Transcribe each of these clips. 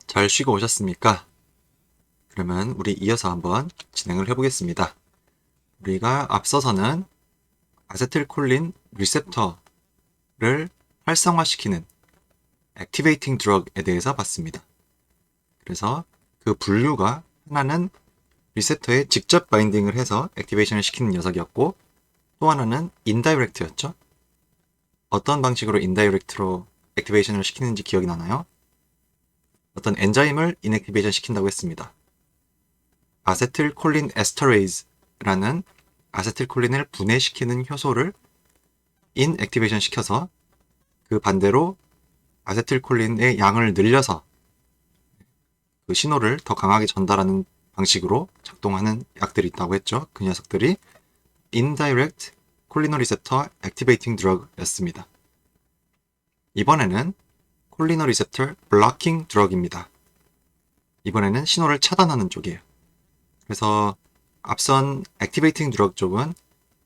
잘 쉬고 오셨습니까? 그러면 우리 이어서 한번 진행을 해보겠습니다. 우리가 앞서서는 아세틸콜린 리셉터를 활성화시키는 액티베이팅 드럭에 대해서 봤습니다. 그래서 그 분류가 하나는 리셉터에 직접 바인딩을 해서 액티베이션을 시키는 녀석이었고, 또 하나는 인다이렉트였죠. 어떤 방식으로 인다이렉트로 액티베이션을 시키는지 기억이 나나요? 어떤 엔자임을 인액티베이션 시킨다고 했습니다. 아세틸콜린 에스터레이즈라는 아세틸콜린을 분해시키는 효소를 인액티베이션 시켜서 그 반대로 아세틸콜린의 양을 늘려서 그 신호를 더 강하게 전달하는 방식으로 작동하는 약들이 있다고 했죠. 그 녀석들이 Indirect Cholinereceptor Activating Drug였습니다. 이번에는 Cholinereceptor Blocking Drug입니다. 이번에는 신호를 차단하는 쪽이에요. 그래서 앞선 액티베이팅 드럭 쪽은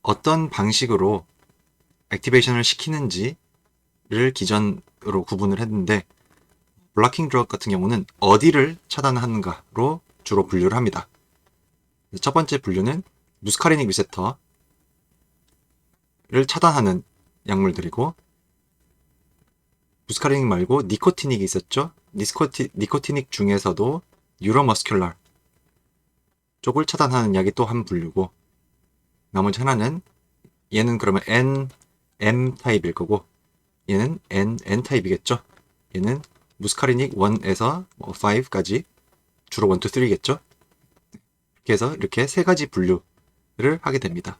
어떤 방식으로 액티베이션을 시키는지를 기전으로 구분을 했는데, 블로킹 드럭 같은 경우는 어디를 차단하는가로 주로 분류를 합니다. 첫 번째 분류는 무스카리닉 리셉터를 차단하는 약물들이고, 무스카리닉 말고 니코티닉이 있었죠. 니코티닉 중에서도 뉴로머스큘러 쪽을 차단하는 약이 또 한 분류고, 나머지 하나는 얘는 그러면 M 타입일 거고, 얘는 N 타입이겠죠. 얘는 무스카리닉 1에서 5까지 주로 1, 2, 3겠죠. 이렇게 해서 이렇게 세 가지 분류를 하게 됩니다.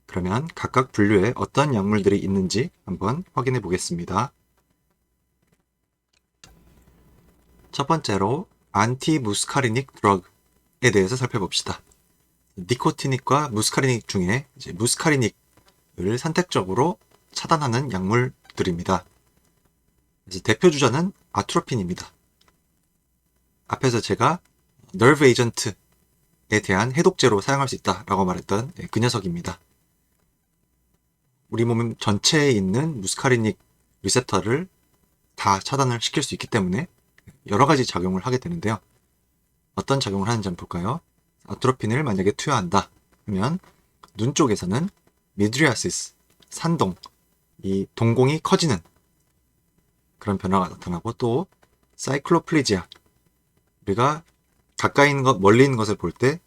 그러면 각각 분류에 어떤 약물들이 있는지 한번 확인해 보겠습니다. 첫 번째로 안티무스카리닉 드럭에 대해서 살펴봅시다. 니코티닉과 무스카리닉 중에 이제 무스카리닉을 선택적으로 차단하는 약물들입니다. 그래서 대표 주자는 아트로핀입니다. 앞에서 제가 nerve agent에 대한 해독제로 사용할 수 있다라고 말했던 그 녀석입니다. 우리 몸 전체에 있는 무스카리닉 리셉터를 다 차단을 시킬 수 있기 때문에 여러 가지 작용을 하게 되는데요. 어떤 작용을 하는지 한번 볼까요? 아트로핀을 만약에 투여한다 하면 눈 쪽에서는 미드리아시스, 산동, 이 동공이 커지는 그런 변화가 나타나고, 또 사이클로플리지아, 우리가 가까이 있는 것, 멀리 있는 것을 볼 때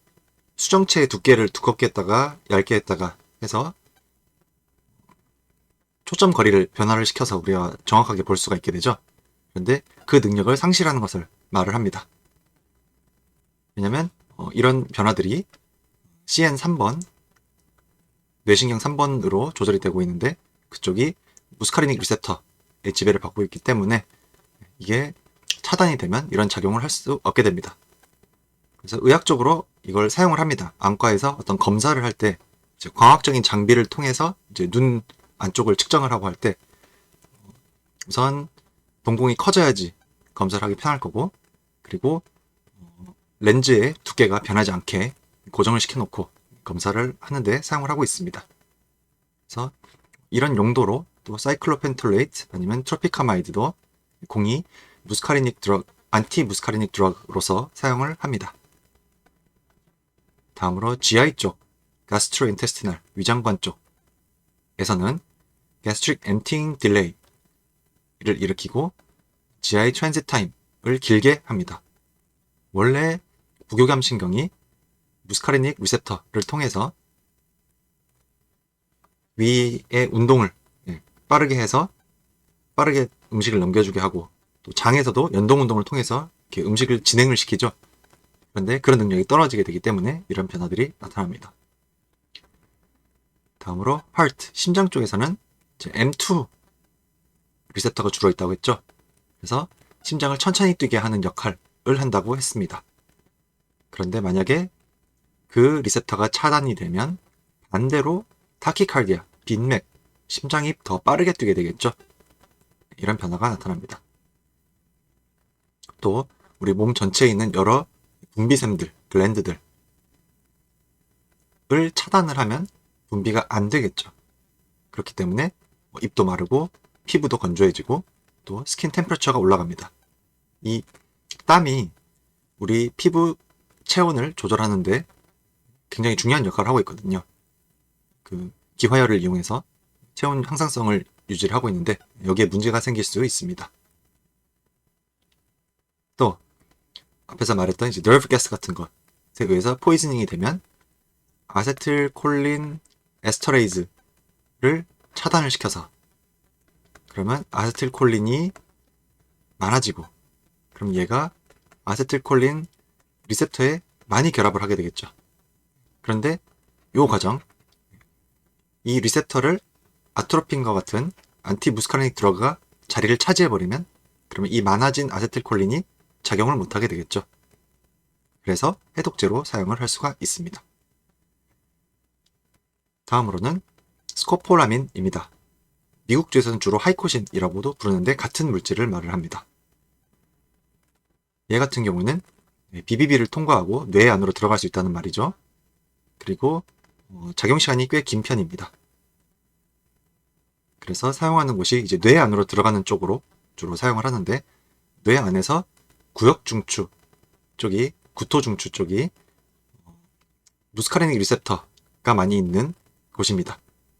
수정체의 두께를 두껍게 했다가 얇게 했다가 해서 초점 거리를 변화를 시켜서 우리가 정확하게 볼 수가 있게 되죠. 그런데 그 능력을 상실하는 것을 말을 합니다. 왜냐면 이런 변화들이 CN3번, 뇌신경 3번으로 조절이 되고 있는데, 그쪽이 무스카리닉 리셉터의 지배를 받고 있기 때문에 이게 차단이 되면 이런 작용을 할 수 없게 됩니다. 그래서 의학적으로 이걸 사용을 합니다. 안과에서 어떤 검사를 할 때 광학적인 장비를 통해서 이제 눈 안쪽을 측정을 하고 할 때 우선 동공이 커져야지 검사를 하기 편할 거고, 그리고 렌즈의 두께가 변하지 않게 고정을 시켜놓고 검사를 하는데 사용을 하고 있습니다. 그래서 이런 용도로 또 사이클로펜톨레이트 아니면 트로피카마이드도 공이 무스카리닉 드럭, 안티 무스카리닉 드럭으로서 사용을 합니다. 다음으로 GI 쪽, gastrointestinal, 위장관 쪽에서는 gastric emptying delay를 일으키고 GI transit time을 길게 합니다. 원래 부교감 신경이 무스카리닉 리셉터를 통해서 위의 운동을 빠르게 해서 빠르게 음식을 넘겨주게 하고, 또 장에서도 연동 운동을 통해서 이렇게 음식을 진행을 시키죠. 그런데 그런 능력이 떨어지게 되기 때문에 이런 변화들이 나타납니다. 다음으로 heart, 심장 쪽에서는 M2 리셉터가 주로 있다고 했죠. 그래서 심장을 천천히 뛰게 하는 역할을 한다고 했습니다. 그런데 만약에 그 리셉터가 차단이 되면 반대로 타키카르디아, 빈맥, 심장이 더 빠르게 뛰게 되겠죠. 이런 변화가 나타납니다. 또 우리 몸 전체에 있는 여러 분비샘들, 글랜드들을 차단을 하면 분비가 안 되겠죠. 그렇기 때문에 입도 마르고 피부도 건조해지고 또 스킨 템퍼처가 올라갑니다. 이 땀이 우리 피부 체온을 조절하는데 굉장히 중요한 역할을 하고 있거든요. 그 기화열을 이용해서 체온 항상성을 유지를 하고 있는데 여기에 문제가 생길 수 있습니다. 또 앞에서 말했던 이제 너브 가스 같은 것에 의해서 포이즈닝이 되면 아세틸콜린 에스터레이즈를 차단을 시켜서 그러면 아세틸콜린이 많아지고 그럼 얘가 아세틸콜린 리셉터에 많이 결합을 하게 되겠죠. 그런데 이 과정, 이 리셉터를 아트로핀과 같은 안티무스카리닉 드러그가 자리를 차지해버리면 그러면 이 많아진 아세틸콜린이 작용을 못하게 되겠죠. 그래서 해독제로 사용을 할 수가 있습니다. 다음으로는 스코폴라민입니다. 미국주에서는 주로 하이코신이라고도 부르는데 같은 물질을 말을 합니다. 얘 같은 경우는 BBB를 통과하고 뇌 안으로 들어갈 수 있다는 말이죠. 그리고 작용시간이 꽤 긴 편입니다. 그래서 사용하는 곳이 이제 뇌 안으로 들어가는 쪽으로 주로 사용을 하는데 뇌 안에서 구역중추 쪽이 구토중추 쪽이 무스카리닉 리셉터가 많이 있는 곳입니다.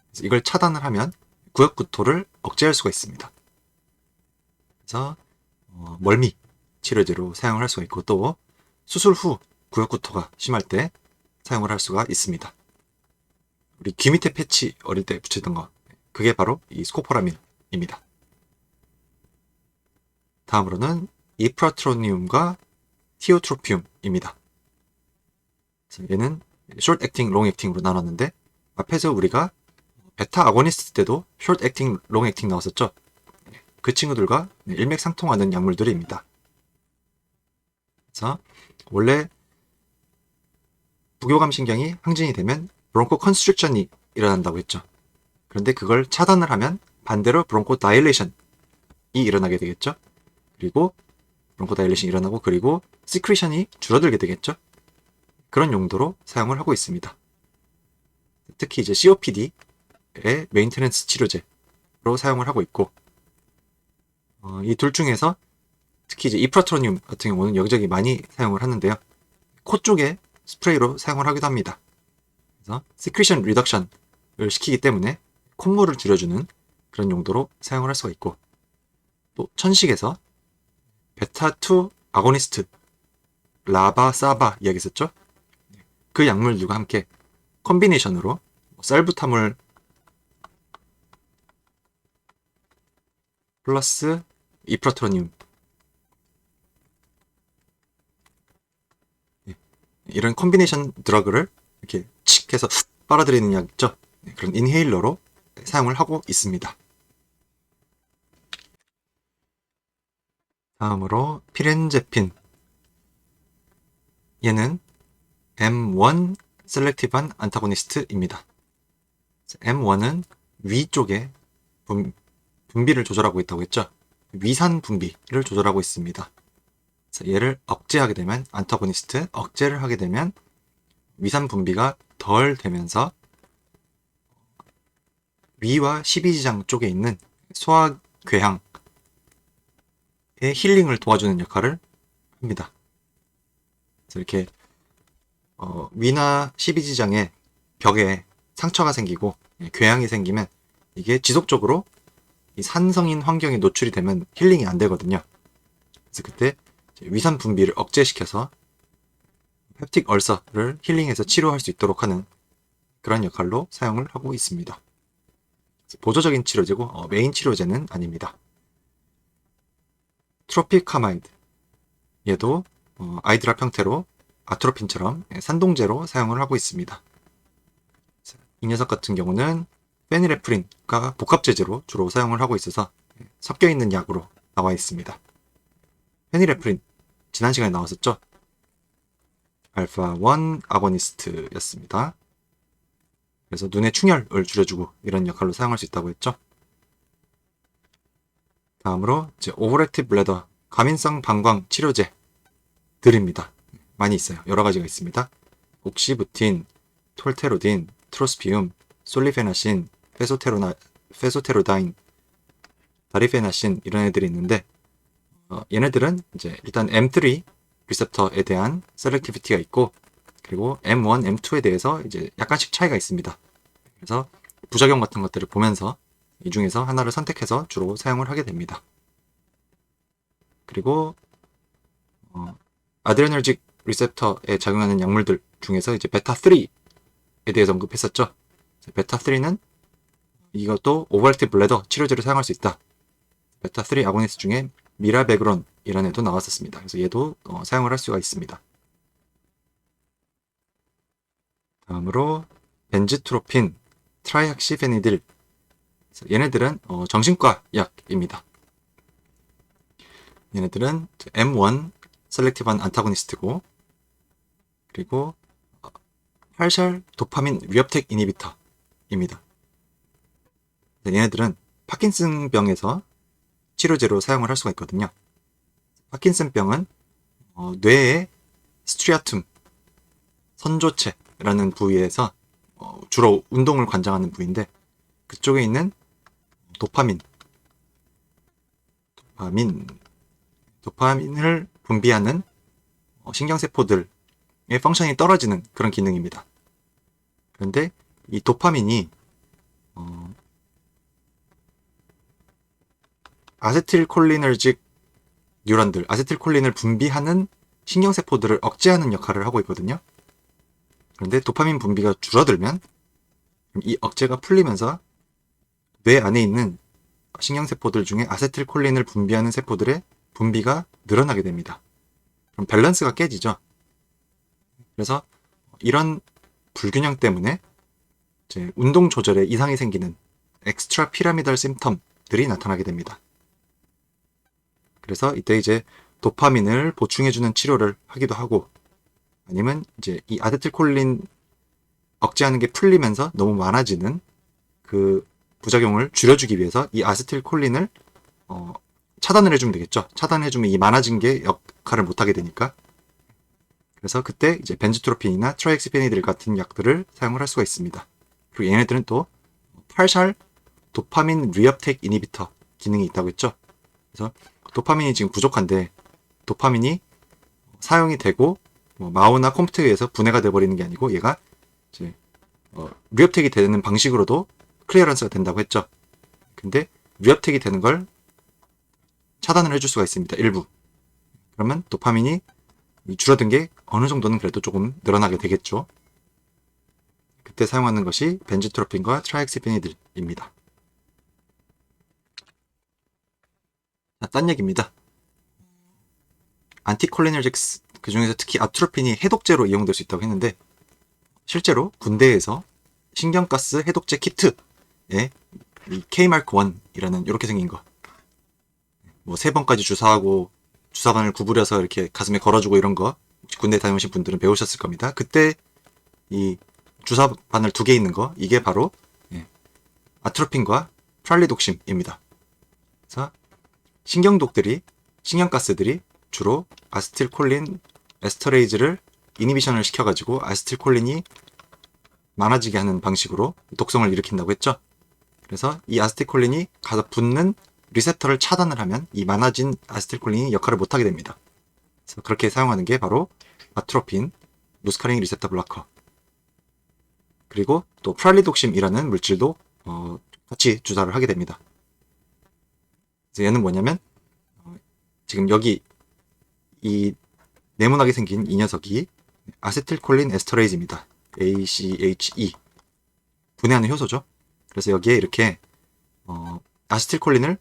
그래서 이걸 차단을 하면 구역구토를 억제할 수가 있습니다. 그래서 멀미 치료제로 사용을 할 수가 있고 또 수술 후 구역구토가 심할 때 사용을 할 수가 있습니다. 우리 귀 밑에 패치 어릴 때 붙이던 거 그게 바로 이 스코폴라민입니다. 다음으로는 이프라트로니움과 티오트로피움입니다. 얘는 숏 액팅, 롱 액팅으로 나눴는데 앞에서 우리가 베타 아고니스트 때도 숏 액팅, 롱 액팅 나왔었죠. 그 친구들과 일맥상통하는 약물들입니다. 그래서 원래 부교감신경이 항진이 되면 브론코 컨스트릭션이 일어난다고 했죠. 그런데 그걸 차단을 하면 반대로 브론코 다일레이션이 일어나게 되겠죠. 그리고 브론코 다일레이션이 일어나고 그리고 시크리션이 줄어들게 되겠죠. 그런 용도로 사용을 하고 있습니다. 특히 이제 COPD의 메인테넌스 치료제로 사용을 하고 있고 이 둘 중에서 특히 이제 이프라트로늄 같은 경우는 여기저기 많이 사용을 하는데요. 코 쪽에 스프레이로 사용을 하기도 합니다. 그래서 시크리션 리덕션을 시키기 때문에 콧물을 줄여주는 그런 용도로 사용을 할 수가 있고 또 천식에서 베타2 아고니스트 라바사바 이야기했었죠. 그 약물들과 함께 컨비네이션으로 살부타물 플러스 이프라트로늄 이런 컨비네이션 드러그를 이렇게 칙 해서 빨아들이는 약 있죠. 그런 인헤일러로 사용을 하고 있습니다. 다음으로 피렌제핀 얘는 M1 셀렉티브한 안타고니스트입니다. M1은 위쪽에 분비를 조절하고 있다고 했죠. 위산 분비를 조절하고 있습니다. 얘를 억제하게 되면 안타고니스트 억제를 하게 되면 위산 분비가 덜 되면서 위와 십이지장 쪽에 있는 소화궤양의 힐링을 도와주는 역할을 합니다. 그래서 이렇게 위나 십이지장의 벽에 상처가 생기고 궤양이 생기면 이게 지속적으로 이 산성인 환경에 노출이 되면 힐링이 안 되거든요. 그래서 그때 위산 분비를 억제시켜서 펩틱 얼서를 힐링해서 치료할 수 있도록 하는 그런 역할로 사용을 하고 있습니다. 보조적인 치료제고 메인 치료제는 아닙니다. 트로피카마이드 얘도 아이드랍 형태로 아트로핀처럼 산동제로 사용을 하고 있습니다. 이 녀석 같은 경우는 페니레프린과 복합제제로 주로 사용을 하고 있어서 섞여있는 약으로 나와 있습니다. 페니레프린 지난 시간에 나왔었죠. 알파1 아고니스트였습니다. 그래서 눈의 충혈을 줄여주고 이런 역할로 사용할 수 있다고 했죠. 다음으로 이제 오버렉티브 블래더 과민성 방광 치료제들입니다. 많이 있어요. 여러 가지가 있습니다. 옥시부틴, 톨테로딘, 트로스피움, 솔리페나신, 페소테로다인, 다리페나신 이런 애들이 있는데 얘네들은 이제 일단 M3 리셉터에 대한 셀렉티비티가 있고, 그리고 M1, M2에 대해서 이제 약간씩 차이가 있습니다. 그래서 부작용 같은 것들을 보면서 이 중에서 하나를 선택해서 주로 사용을 하게 됩니다. 그리고 아드레너직 리셉터에 작용하는 약물들 중에서 이제 베타3에 대해서 언급했었죠. 베타3는 이것도 오버액티브 블래더 치료제로 사용할 수 있다. 베타3 아고니스트 중에 미라베그론이라는 애도 나왔었습니다. 그래서 얘도 사용을 할 수가 있습니다. 다음으로 벤지트로핀, 트라이학시페니딜. 얘네들은 정신과 약입니다. 얘네들은 M1 셀렉티브한 안타고니스트고, 그리고 팔샬 도파민 리업텍 이니비터입니다. 얘네들은 파킨슨병에서 치료제로 사용을 할 수가 있거든요. 파킨슨병은 뇌의 스트리아툼, 선조체라는 부위에서 주로 운동을 관장하는 부위인데, 그쪽에 있는 도파민을 분비하는 신경세포들의 펑션이 떨어지는 그런 기능입니다. 그런데 이 도파민이 아세틸콜리너직 뉴런들, 아세틸콜린을 분비하는 신경세포들을 억제하는 역할을 하고 있거든요. 그런데 도파민 분비가 줄어들면 이 억제가 풀리면서 뇌 안에 있는 신경세포들 중에 아세틸콜린을 분비하는 세포들의 분비가 늘어나게 됩니다. 그럼 밸런스가 깨지죠. 그래서 이런 불균형 때문에 이제 운동 조절에 이상이 생기는 엑스트라 피라미달 심텀들이 나타나게 됩니다. 그래서 이때 이제 도파민을 보충해주는 치료를 하기도 하고, 아니면 이제 이 아세틸콜린 억제하는 게 풀리면서 너무 많아지는 그 부작용을 줄여주기 위해서 이 아세틸콜린을 차단을 해주면 되겠죠. 차단해주면 이 많아진 게 역할을 못하게 되니까. 그래서 그때 이제 벤지트로핀이나 트라이엑시페니딜 같은 약들을 사용을 할 수가 있습니다. 그리고 얘네들은 또 팔샬 도파민 리업텍 이니비터 기능이 있다고 했죠. 그래서 도파민이 지금 부족한데, 도파민이 사용이 되고 마우나 컴퓨터에 의해서 분해가 돼버리는 게 아니고, 얘가 이제 리업텍이 되는 방식으로도 클리어런스가 된다고 했죠. 근데 리업텍이 되는 걸 차단을 해줄 수가 있습니다. 일부. 그러면 도파민이 줄어든 게 어느 정도는 그래도 조금 늘어나게 되겠죠. 그때 사용하는 것이 벤지트로핀과 트라이엑시페니딜입니다. 자, 딴 얘기입니다. 안티콜리너직스, 그 중에서 특히 아트로핀이 해독제로 이용될 수 있다고 했는데, 실제로 군대에서 신경가스 해독제 키트에 이 K마크1이라는 이렇게 생긴 거, 뭐 3번까지 주사하고 주사반을 구부려서 이렇게 가슴에 걸어주고 이런 거 군대 다녀오신 분들은 배우셨을 겁니다. 그때 이 주사바늘 2개 있는 거, 이게 바로 아트로핀과 프랄리독심입니다. 그래서 신경가스들이 주로 아세틸콜린 에스터레이즈를 이니비션을 시켜가지고 아세틸콜린이 많아지게 하는 방식으로 독성을 일으킨다고 했죠. 그래서 이 아세틸콜린이 가서 붙는 리셉터를 차단을 하면 이 많아진 아세틸콜린이 역할을 못하게 됩니다. 그래서 그렇게 사용하는 게 바로 아트로핀, 무스카링 리셉터 블로커. 그리고 또 프랄리독심이라는 물질도 같이 주사를 하게 됩니다. 그래서 얘는 뭐냐면 지금 여기 이 네모나게 생긴 이 녀석이 아세틸콜린 에스터레이즈입니다. ACHE. 분해하는 효소죠. 그래서 여기에 이렇게 아세틸콜린을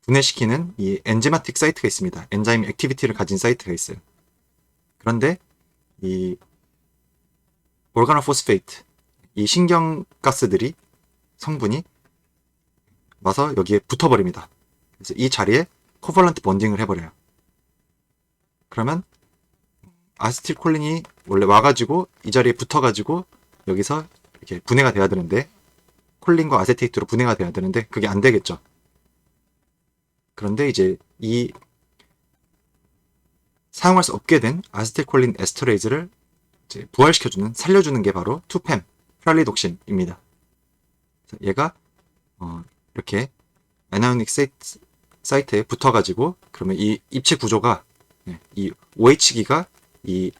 분해시키는 이 엔제마틱 사이트가 있습니다. 엔자임 액티비티를 가진 사이트가 있어요. 그런데 이 올가노포스페이트, 이 신경가스들이 성분이 와서 여기에 붙어버립니다. 그래서 이 자리에 코벌런트 번딩을 해버려요. 그러면 아세틸콜린이 원래 와가지고 이 자리에 붙어가지고 여기서 이렇게 분해가 돼야 되는데, 콜린과 아세테이트로 분해가 돼야 되는데 그게 안 되겠죠. 그런데 이제 이 사용할 수 없게 된 아세틸콜린 에스터레이즈를 이제 부활시켜주는, 살려주는 게 바로 2팸 프랄리독신입니다. 얘가 이렇게 애나이오닉 사이트에 붙어가지고 그러면 이 입체 구조가 이 OH기가 이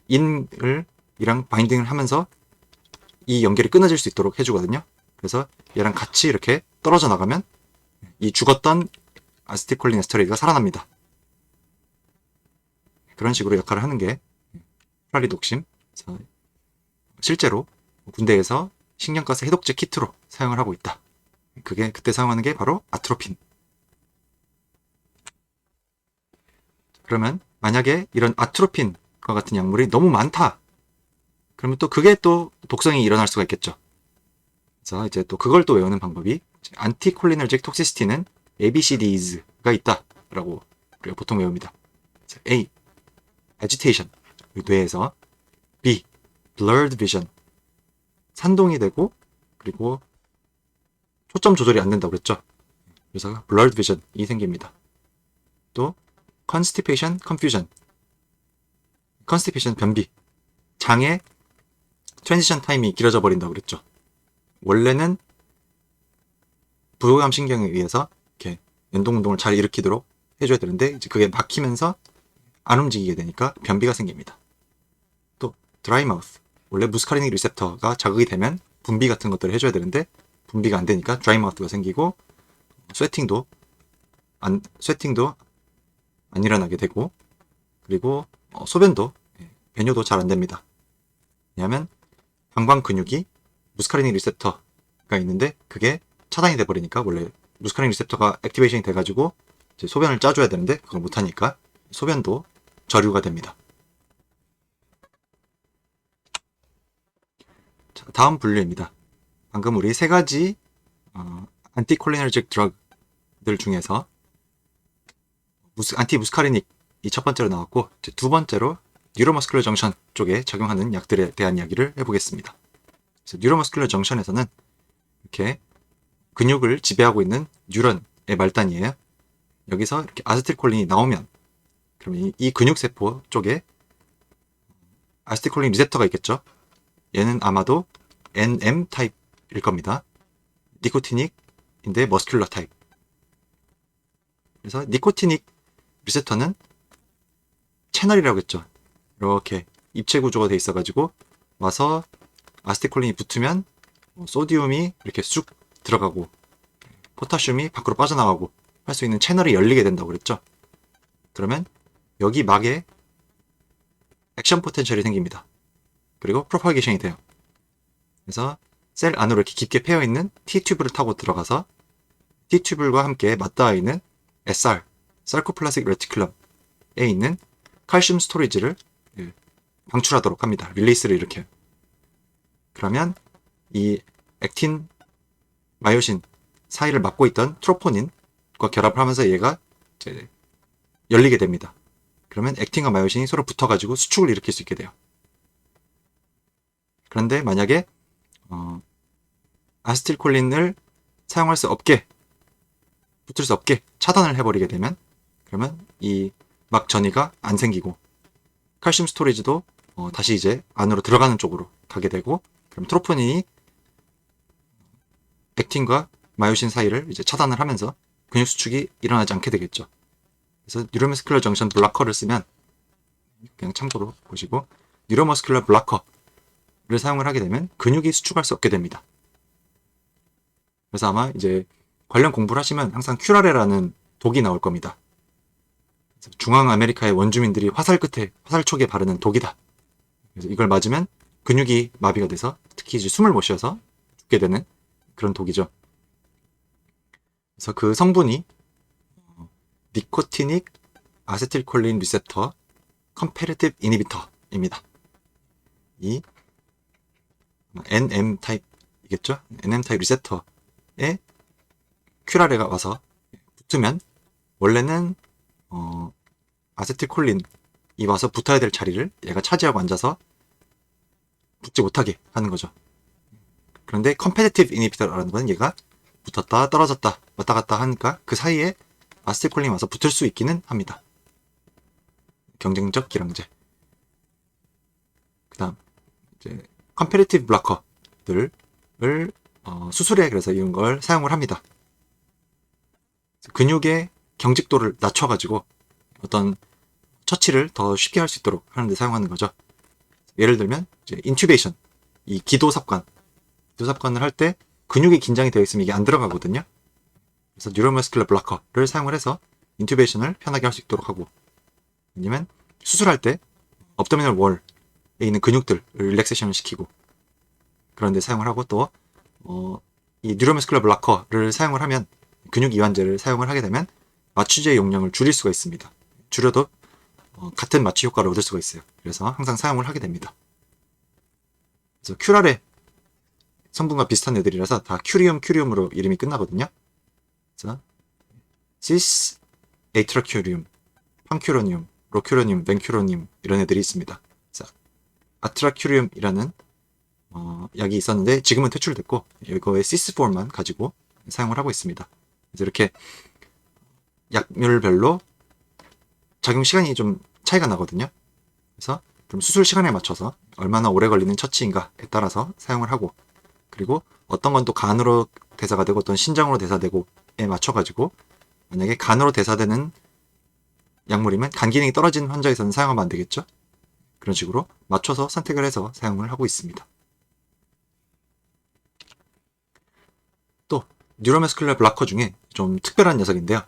인을 이랑 바인딩을 하면서 이 연결이 끊어질 수 있도록 해주거든요. 그래서 얘랑 같이 이렇게 떨어져 나가면 이 죽었던 아세틸콜린 에스터레이드가 살아납니다. 그런 식으로 역할을 하는 게 프라리독심. 실제로 군대에서 식량가스 해독제 키트로 사용을 하고 있다. 그게 그때 사용하는 게 바로 아트로핀. 그러면 만약에 이런 아트로핀과 같은 약물이 너무 많다. 그러면 또 그게 또 독성이 일어날 수가 있겠죠. 그래서 이제 또 그걸 또 외우는 방법이 안티콜리너직 톡시시티는 ABCDs가 있다라고 우리가 보통 외웁니다. A. agitation, 뇌에서. B. blurred vision, 산동이 되고 그리고 초점 조절이 안 된다고 그랬죠. 그래서 blurred vision이 생깁니다. 또 constipation, confusion, constipation 변비, 장의 트랜지션 타임이 길어져 버린다고 그랬죠. 원래는 부교감 신경에 의해서 이렇게 연동 운동을 잘 일으키도록 해줘야 되는데 이제 그게 막히면서 안 움직이게 되니까 변비가 생깁니다. 또 드라이 마우스, 원래 무스카리닉 리셉터가 자극이 되면 분비 같은 것들을 해줘야 되는데 분비가 안 되니까 드라이 마우스가 생기고 스웨팅도 안 일어나게 되고 그리고 소변도 배뇨도 잘 안 됩니다. 왜냐하면 방광 근육이 무스카리닉 리셉터가 있는데 그게 차단이 돼 버리니까 원래 무스카리닉 리셉터가 액티베이션이 돼가지고 이제 소변을 짜줘야 되는데 그걸 못하니까 소변도 저류가 됩니다. 자, 다음 분류입니다. 방금 우리 세 가지 안티콜리너직 드럭들 중에서 안티무스카리닉이 첫 번째로 나왔고 이제 두 번째로 뉴로머스큘러 정션 쪽에 적용하는 약들에 대한 이야기를 해보겠습니다. 그래서 뉴로머스큘러 정션에서는 이렇게 근육을 지배하고 있는 뉴런의 말단이에요. 여기서 이렇게 아세틸콜린이 나오면 그럼 이 근육세포 쪽에 아세틸콜린 리셉터가 있겠죠. 얘는 아마도 NM 타입일 겁니다. 니코티닉인데 머스큘러 타입. 그래서 니코티닉 리셉터는 채널이라고 했죠. 이렇게 입체 구조가 돼 있어가지고 와서 아세틸콜린이 붙으면 소디움이 이렇게 쑥 들어가고 포타슘이 밖으로 빠져나가고 할 수 있는 채널이 열리게 된다고 그랬죠. 그러면 여기 막에 액션 포텐셜이 생깁니다. 그리고 프로파게이션이 돼요. 그래서 셀 안으로 이렇게 깊게 패여있는 T튜브를 타고 들어가서 T튜브과 함께 맞닿아 있는 SR, 사르코플라스틱 레티큘럼에 있는 칼슘 스토리지를 방출하도록 합니다. 릴리스를 일으켜요. 그러면 이 액틴, 마요신 사이를 막고 있던 트로포닌과 결합을 하면서 얘가 이제 열리게 됩니다. 그러면 액틴과 마요신이 서로 붙어가지고 수축을 일으킬 수 있게 돼요. 그런데 만약에 아세틸콜린을 사용할 수 없게, 붙을 수 없게 차단을 해버리게 되면 그러면 이 막 전이가 안 생기고 칼슘 스토리지도 다시 이제 안으로 들어가는 쪽으로 가게 되고 그럼 트로포닌이 액틴과 마요신 사이를 이제 차단을 하면서 근육 수축이 일어나지 않게 되겠죠. 그래서 뉴로머스큘러 정션 블라커를 쓰면 그냥 참고로 보시고 뉴로머스큘러 블라커를 사용을 하게 되면 근육이 수축할 수 없게 됩니다. 그래서 아마 이제 관련 공부를 하시면 항상 큐라레라는 독이 나올 겁니다. 중앙 아메리카의 원주민들이 화살 촉에 바르는 독이다. 그래서 이걸 맞으면 근육이 마비가 돼서 특히 이제 숨을 못 쉬어서 죽게 되는 그런 독이죠. 그래서 그 성분이 니코티닉 아세틸콜린 리셉터 컴패리티브 이니비터입니다. 이 NM 타입이겠죠? NM 타입 리셉터에 큐라레가 와서 붙으면 원래는 아세틸콜린이 와서 붙어야 될 자리를 얘가 차지하고 앉아서 붙지 못하게 하는 거죠. 그런데 컴패티티브 이니비터라는 건 얘가 붙었다 떨어졌다 왔다 갔다 하니까 그 사이에 아세틸콜린이 와서 붙을 수 있기는 합니다. 경쟁적 기량제. 그 다음 이제 컴패티티브 블로커들을 수술에 그래서 이런 걸 사용을 합니다. 근육의 경직도를 낮춰가지고 어떤 처치를 더 쉽게 할 수 있도록 하는데 사용하는 거죠. 예를 들면 이제 인튜베이션, 이 기도삽관을 할 때 근육이 긴장이 되어 있으면 이게 안 들어가거든요. 그래서 뉴로머스큘러 블러커를 사용을 해서 인튜베이션을 편하게 할 수 있도록 하고, 아니면 수술할 때 업도미널 월에 있는 근육들을 릴렉세이션을 시키고 그런 데 사용을 하고, 또 이 뉴로머스큘러 블러커를 사용을 하면, 근육 이완제를 사용을 하게 되면 마취제의 용량을 줄일 수가 있습니다. 줄여도 같은 마취 효과를 얻을 수가 있어요. 그래서 항상 사용을 하게 됩니다. 그래서 큐랄의 성분과 비슷한 애들이라서 다 큐리움으로 이름이 끝나거든요. 그래서 시스 에이트라큐리움, 판큐로니움, 로큐로니움, 벤큐로니움 이런 애들이 있습니다. 그래서 아트라큐리움이라는 약이 있었는데 지금은 퇴출됐고, 이거의 시스폼만 가지고 사용을 하고 있습니다. 그래서 이렇게 약물별로 작용 시간이 좀 차이가 나거든요. 그래서 좀 수술 시간에 맞춰서 얼마나 오래 걸리는 처치인가에 따라서 사용을 하고, 그리고 어떤 건 또 간으로 대사가 되고 어떤 신장으로 대사되고에 맞춰가지고, 만약에 간으로 대사되는 약물이면 간 기능이 떨어진 환자에서는 사용하면 안 되겠죠. 그런 식으로 맞춰서 선택을 해서 사용을 하고 있습니다. 또 뉴로머스큘러 블러커 중에 좀 특별한 녀석인데요.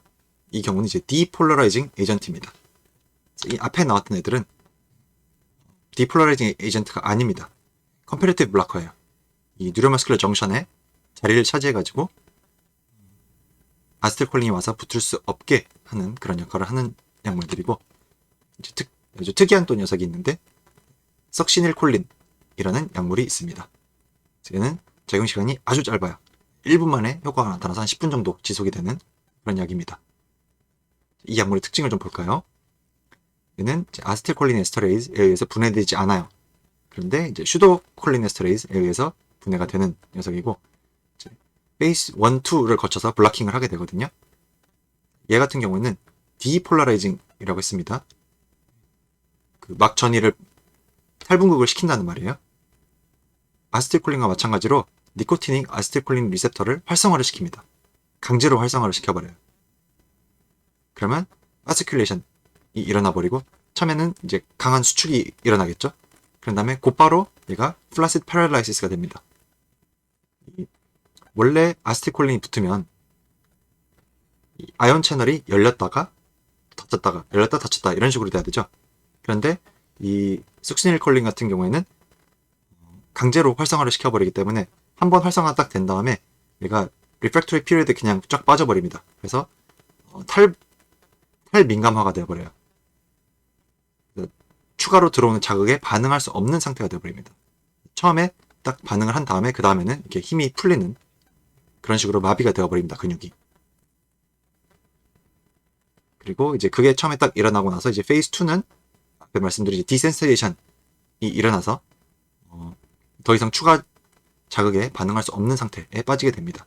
이 경우는 이제 디폴러라이징 에이전트입니다. 이 앞에 나왔던 애들은 디폴러라이징 에이전트가 아닙니다. 컴패리티브 블러커예요. 이 뉴로머스큘러 정션에 자리를 차지해가지고 아세틸콜린이 와서 붙을 수 없게 하는 그런 역할을 하는 약물들이고, 이제 아주 특이한 또 녀석이 있는데 석시닐콜린이라는 약물이 있습니다. 얘는 작용 시간이 아주 짧아요. 1분 만에 효과가 나타나서 한 10분 정도 지속이 되는 그런 약입니다. 이 약물의 특징을 좀 볼까요? 얘는 아세틸콜린 에스터레이즈에 의해서 분해되지 않아요. 그런데 이제 슈도콜린 에스터레이즈에 의해서 분해가 되는 녀석이고, 페이스 1, 2를 거쳐서 블락킹을 하게 되거든요. 얘 같은 경우는 디폴라라이징이라고 했습니다. 그 막 전이를 탈분극을 시킨다는 말이에요. 아세틸콜린과 마찬가지로 니코티닉 아세틸콜린 리셉터를 활성화를 시킵니다. 강제로 활성화를 시켜버려요. 그러면 파스큘레이션이 일어나 버리고, 처음에는 이제 강한 수축이 일어나겠죠. 그런 다음에 곧바로 얘가 플라시드 패럴라이시스가 됩니다. 원래 아세틸콜린이 붙으면 아연 채널이 열렸다가 닫혔다가 열렸다 닫혔다 이런 식으로 돼야 되죠. 그런데 이 석시닐콜린 같은 경우에는 강제로 활성화를 시켜버리기 때문에 한번 활성화 딱 된 다음에 얘가 리프랙토리 피리어드 그냥 쫙 빠져버립니다. 그래서 탈민감화가 되어버려요. 추가로 들어오는 자극에 반응할 수 없는 상태가 되어버립니다. 처음에 딱 반응을 한 다음에 그 다음에는 이렇게 힘이 풀리는 그런 식으로 마비가 되어버립니다. 근육이. 그리고 이제 그게 처음에 딱 일어나고 나서 이제 페이스 2는 앞에 말씀드린 디센서레이션이 일어나서 더 이상 추가 자극에 반응할 수 없는 상태에 빠지게 됩니다.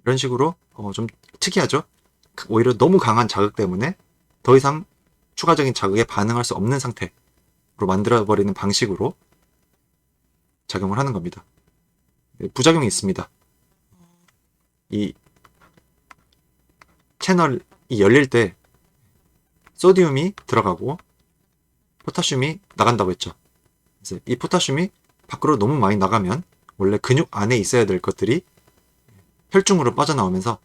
이런 식으로 좀 특이하죠? 오히려 너무 강한 자극 때문에 더 이상 추가적인 자극에 반응할 수 없는 상태로 만들어버리는 방식으로 작용을 하는 겁니다. 부작용이 있습니다. 이 채널이 열릴 때 소디움이 들어가고 포타슘이 나간다고 했죠. 그래서 이 포타슘이 밖으로 너무 많이 나가면 원래 근육 안에 있어야 될 것들이 혈중으로 빠져나오면서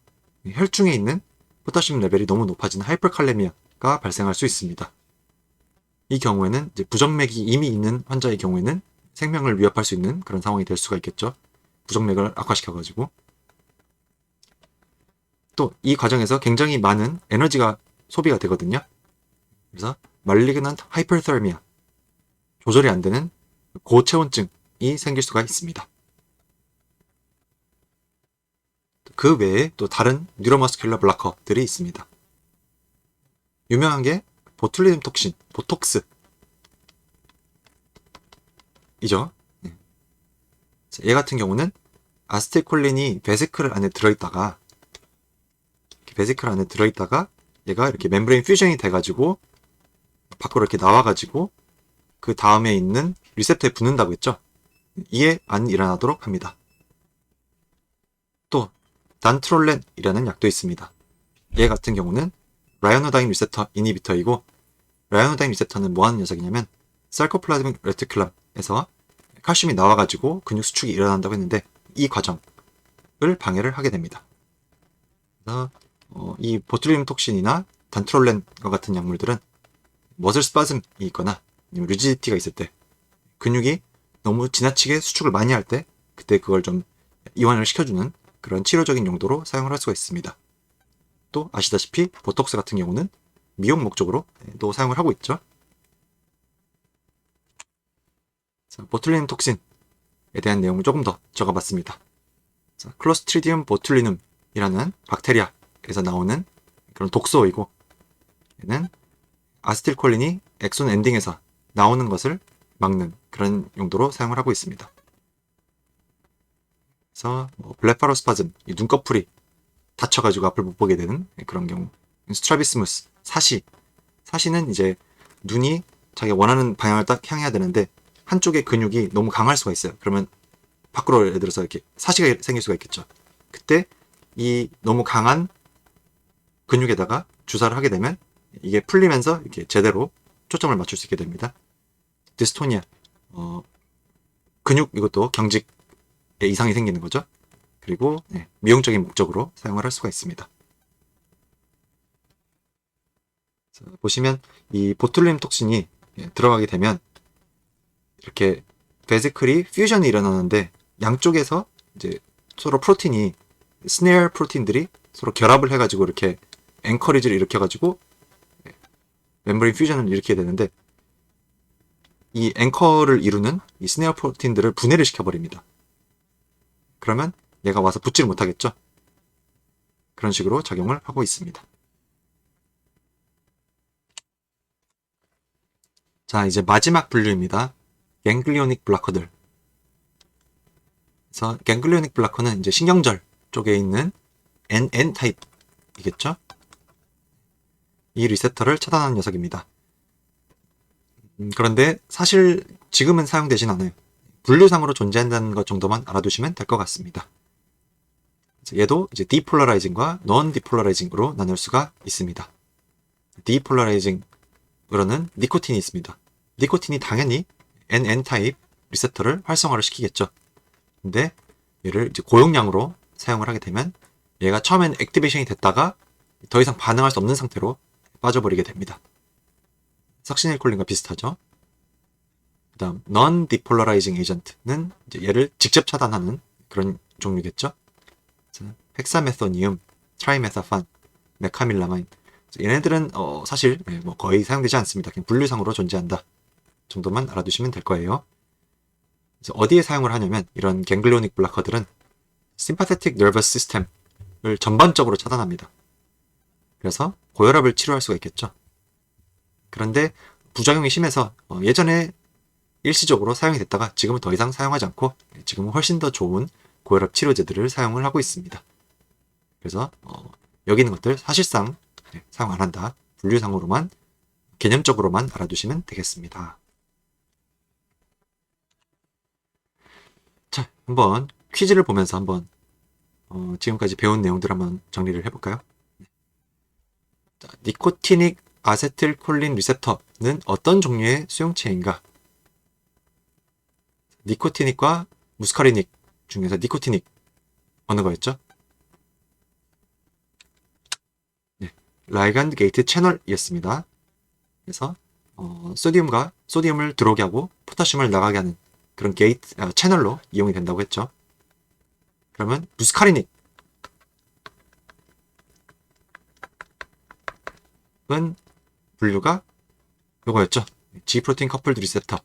혈중에 있는 포타슘 레벨이 너무 높아지는 하이퍼칼레미아가 발생할 수 있습니다. 이 경우에는 이제 부정맥이 이미 있는 환자의 경우에는 생명을 위협할 수 있는 그런 상황이 될 수가 있겠죠. 부정맥을 악화시켜가지고. 또 이 과정에서 굉장히 많은 에너지가 소비가 되거든요. 그래서 말리그넌트 하이퍼서미아, 조절이 안 되는 고체온증이 생길 수가 있습니다. 그 외에 또 다른 뉴로머스큘러 블러커들이 있습니다. 유명한 게 보툴리눔 톡신, 보톡스 이죠. 얘 같은 경우는 아세틸콜린이 베시클 안에 들어있다가 얘가 이렇게 멤브레인 퓨전이 돼가지고 밖으로 이렇게 나와가지고 그 다음에 있는 리셉터에 붙는다고 했죠. 이에 안 일어나도록 합니다. 또 단트롤렌이라는 약도 있습니다. 얘 같은 경우는 라이오노다인 리셉터 이니비터이고, 라이오노다인 리셉터는 뭐 하는 녀석이냐면 sarcoplasmic reticulum에서 칼슘이 나와가지고 근육 수축이 일어난다고 했는데 이 과정을 방해를 하게 됩니다. 그래서 이 보툴리눔 톡신이나 단트롤렌과 같은 약물들은 머슬 스파즘이 있거나 루지디티가 있을 때, 근육이 너무 지나치게 수축을 많이 할 때 그때 그걸 좀 이완을 시켜주는 그런 치료적인 용도로 사용을 할 수가 있습니다. 또 아시다시피 보톡스 같은 경우는 미용 목적으로 또 사용을 하고 있죠. 보툴리눔 톡신에 대한 내용을 조금 더 적어봤습니다. 클로스트리디움 보툴리눔이라는 박테리아에서 나오는 그런 독소이고, 얘는 아세틸콜린이 엑손 엔딩에서 나오는 것을 막는 그런 용도로 사용을 하고 있습니다. 그래서 블레파로스파즘, 눈꺼풀이 다쳐가지고 앞을 못 보게 되는 그런 경우, 스트라비스무스, 사시는 이제 눈이 자기가 원하는 방향을 딱 향해야 되는데 한쪽의 근육이 너무 강할 수가 있어요. 그러면 밖으로 예를 들어서 이렇게 사시가 생길 수가 있겠죠. 그때 이 너무 강한 근육에다가 주사를 하게 되면 이게 풀리면서 이렇게 제대로 초점을 맞출 수 있게 됩니다. 디스토니아, 근육 이것도 경직에 이상이 생기는 거죠. 그리고 미용적인 목적으로 사용을 할 수가 있습니다. 보시면 이 보툴리눔 톡신이 들어가게 되면 이렇게 베지클이 퓨전이 일어나는데 양쪽에서 이제 서로 프로틴이 스네어 프로틴들이 서로 결합을 해가지고 이렇게 앵커리지를 일으켜가지고 멤브레인 퓨전을 일으키게 되는데, 이 앵커를 이루는 이 스네어 프로틴들을 분해를 시켜버립니다. 그러면 얘가 와서 붙지를 못하겠죠. 그런 식으로 작용을 하고 있습니다. 자, 이제 마지막 분류입니다. 갱글리오닉 블라커들. 그래서 갱글리오닉 블라커는 이제 신경절 쪽에 있는 NN 타입이겠죠. 이 리셉터를 차단하는 녀석입니다. 그런데 사실 지금은 사용되진 않아요. 분류상으로 존재한다는 것 정도만 알아두시면 될 것 같습니다. 얘도 이제 디폴라라이징과 non 디폴라라이징으로 나눌 수가 있습니다. 디폴라라이징으로는 니코틴이 있습니다. 니코틴이 당연히 NN 타입 리셉터를 활성화를 시키겠죠. 근데 얘를 이제 고용량으로 사용을 하게 되면 얘가 처음엔 액티베이션이 됐다가 더 이상 반응할 수 없는 상태로 빠져버리게 됩니다. 석신일콜린과 비슷하죠. 그 다음 non depolarizing agent는 이제 얘를 직접 차단하는 그런 종류겠죠. 헥사메소니움, 트라이메사판, 메카밀라마인, 얘네들은 사실 뭐 거의 사용되지 않습니다. 그냥 분류상으로 존재한다 정도만 알아두시면 될 거예요. 그래서 어디에 사용을 하냐면 이런 갱글리오닉 블라커들은 sympathetic nervous system을 전반적으로 차단합니다. 그래서 고혈압을 치료할 수가 있겠죠. 그런데 부작용이 심해서 예전에 일시적으로 사용이 됐다가 지금은 더 이상 사용하지 않고 지금은 훨씬 더 좋은 고혈압 치료제들을 사용을 하고 있습니다. 그래서 여기 있는 것들 사실상 사용 안 한다. 분류상으로만 개념적으로만 알아두시면 되겠습니다. 자, 한번 퀴즈를 보면서 한번 지금까지 배운 내용들 한번 정리를 해볼까요? 자, 니코티닉 아세틸콜린 리셉터는 어떤 종류의 수용체인가? 니코티닉과 무스카리닉 중에서 니코티닉 어느 거였죠? 네, 라이간드 게이트 채널이었습니다. 그래서 소디움을 들어오게 하고 포타슘을 나가게 하는 그런 채널로 이용이 된다고 했죠. 그러면 무스카리닉은 분류가 요거였죠. G 프로틴 커플드 리셉터.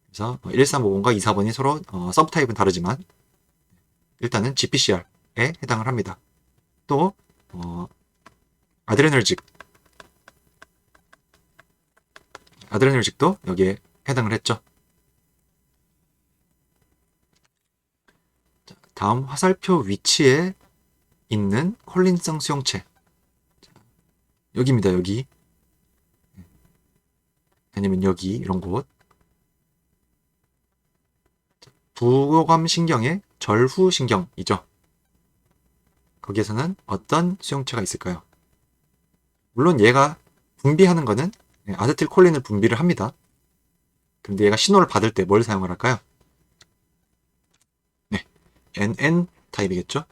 그래서 1350과 24번이 서로 서브타입은 다르지만 일단은 GPCR에 해당을 합니다. 또 아드레널직도 여기에 해당을 했죠. 자, 다음 화살표 위치에 있는 콜린성 수용체. 여기입니다. 여기. 아니면 여기 이런 곳. 부호감신경의 절후신경이죠. 거기에서는 어떤 수용체가 있을까요? 물론 얘가 분비하는 거는 아세틸콜린을 분비를 합니다. 그런데 얘가 신호를 받을 때 뭘 사용을 할까요? 네, NN 타입이겠죠?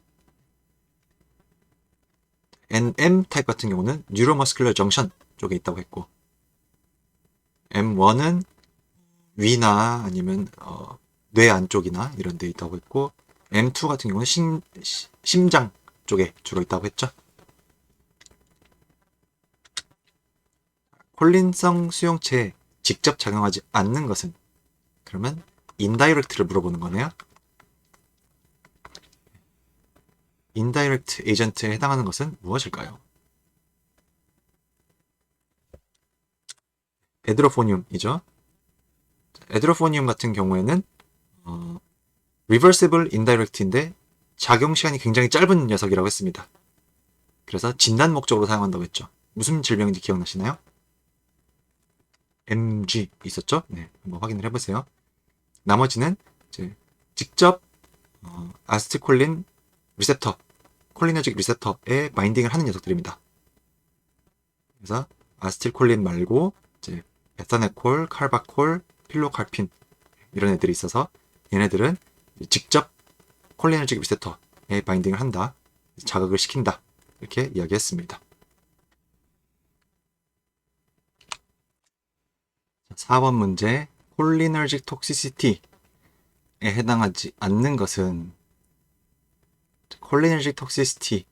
NM 타입 같은 경우는 뉴로머스큘러 정션 쪽에 있다고 했고, M1은 위나 아니면 뇌 안쪽이나 이런 데 있다고 했고, M2 같은 경우는 심장 쪽에 주로 있다고 했죠. 콜린성 수용체에 직접 작용하지 않는 것은, 그러면 인다이렉트를 물어보는 거네요. 인다이렉트 에이전트에 해당하는 것은 무엇일까요? 에드로포늄이죠. 에드로포늄 같은 경우에는 리버시블 인다이렉트인데 작용 시간이 굉장히 짧은 녀석이라고 했습니다. 그래서 진단 목적으로 사용한다고 했죠. 무슨 질병인지 기억나시나요? MG 있었죠? 네, 한번 확인을 해보세요. 나머지는 이제 직접 아세틸콜린 리셉터, 콜리너직 리셉터에 바인딩을 하는 녀석들입니다. 그래서 아세틸콜린 말고 이제 베타네콜, 칼바콜, 필로칼핀 이런 애들이 있어서 얘네들은 직접 콜리너직 리셉터에 바인딩을 한다, 자극을 시킨다, 이렇게 이야기했습니다. 4번 문제, 콜리너직 톡시시티에 해당하지 않는 것은, 콜리너직 톡시시티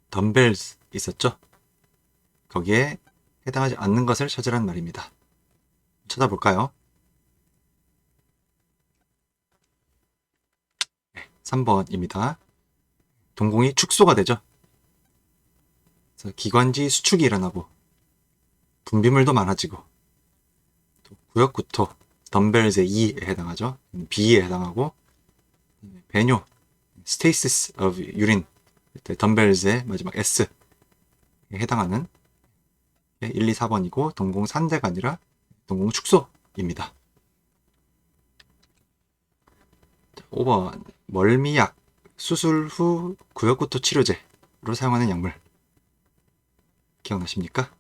덤벨스 있었죠? 거기에 해당하지 않는 것을 찾으란 말입니다. 찾아볼까요? 3번입니다. 동공이 축소가 되죠. 그래서 기관지 수축이 일어나고 분비물도 많아지고, 또 구역구토 덤벨즈의 E에 해당하죠. B에 해당하고, 배뇨 스테이시스 of 유린 덤벨즈의 마지막 S에 해당하는 1, 2, 4번이고 동공 산대가 아니라 동공 축소입니다. 5번 멀미약, 수술 후 구역구토 치료제로 사용하는 약물 기억나십니까?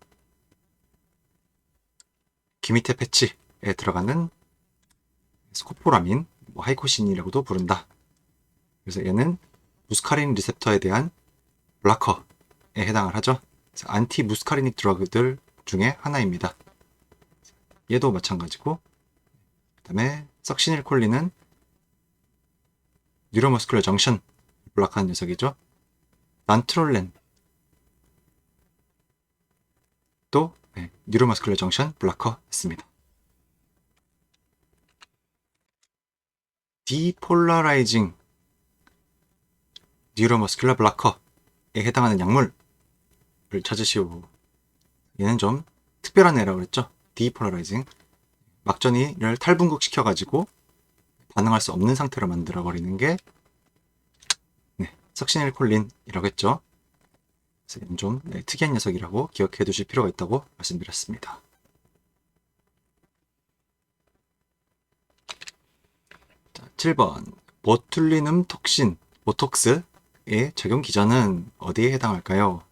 기미테 패치에 들어가는 스코포라민, 하이코신이라고도 부른다. 그래서 얘는 무스카린 리셉터에 대한 블라커에 해당을 하죠. 안티 무스카리닉 드러그들 중에 하나입니다. 얘도 마찬가지고, 그 다음에 석시닐콜린은 뉴로머스큘러 정션 블락하는 녀석이죠. 난트롤렌 또 뉴로머스큘러 정션 블라커 했습니다. 디폴라라이징 뉴로머스큘러 블라커에 해당하는 약물을 찾으시오. 얘는 좀 특별한 애라고 그랬죠. 디폴라라이징, 막전이를 탈분극시켜가지고 반응할 수 없는 상태로 만들어버리는 게 석시닐콜린이라고 했죠. 그래서 얘는 좀 특이한 녀석이라고 기억해 두실 필요가 있다고 말씀드렸습니다. 자, 7번 보툴리눔 톡신, 보톡스의 적용 기전은 어디에 해당할까요?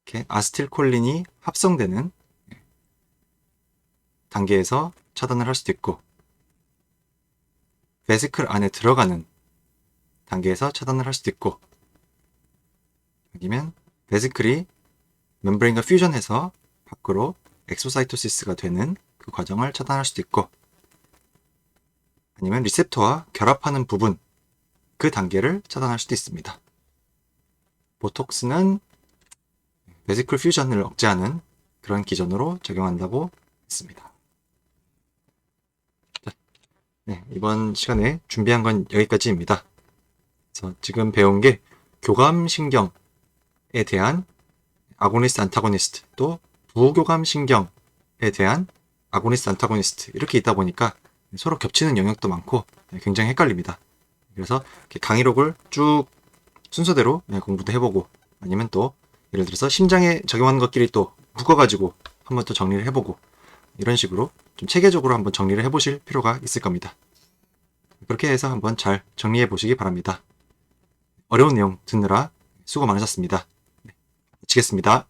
이렇게 아세틸콜린이 합성되는 단계에서 차단을 할 수도 있고, 베시클 안에 들어가는 단계에서 차단을 할 수도 있고, 아니면 베시클이 멤브레인과 퓨전해서 밖으로 엑소사이토시스가 되는 그 과정을 차단할 수도 있고, 아니면 리셉터와 결합하는 부분, 그 단계를 차단할 수도 있습니다. 보톡스는 베시클 퓨전을 억제하는 그런 기전으로 적용한다고 했습니다. 네, 이번 시간에 준비한 건 여기까지입니다. 그래서 지금 배운 게 교감신경에 대한 아고니스트 안타고니스트, 또 부교감신경에 대한 아고니스트 안타고니스트, 이렇게 있다 보니까 서로 겹치는 영역도 많고 굉장히 헷갈립니다. 그래서 강의록을 쭉 순서대로 공부도 해보고, 아니면 또 예를 들어서 심장에 적용하는 것끼리 또 묶어가지고 한번 또 정리를 해보고, 이런 식으로 좀 체계적으로 한번 정리를 해보실 필요가 있을 겁니다. 그렇게 해서 한번 잘 정리해 보시기 바랍니다. 어려운 내용 듣느라 수고 많으셨습니다. 네, 마치겠습니다.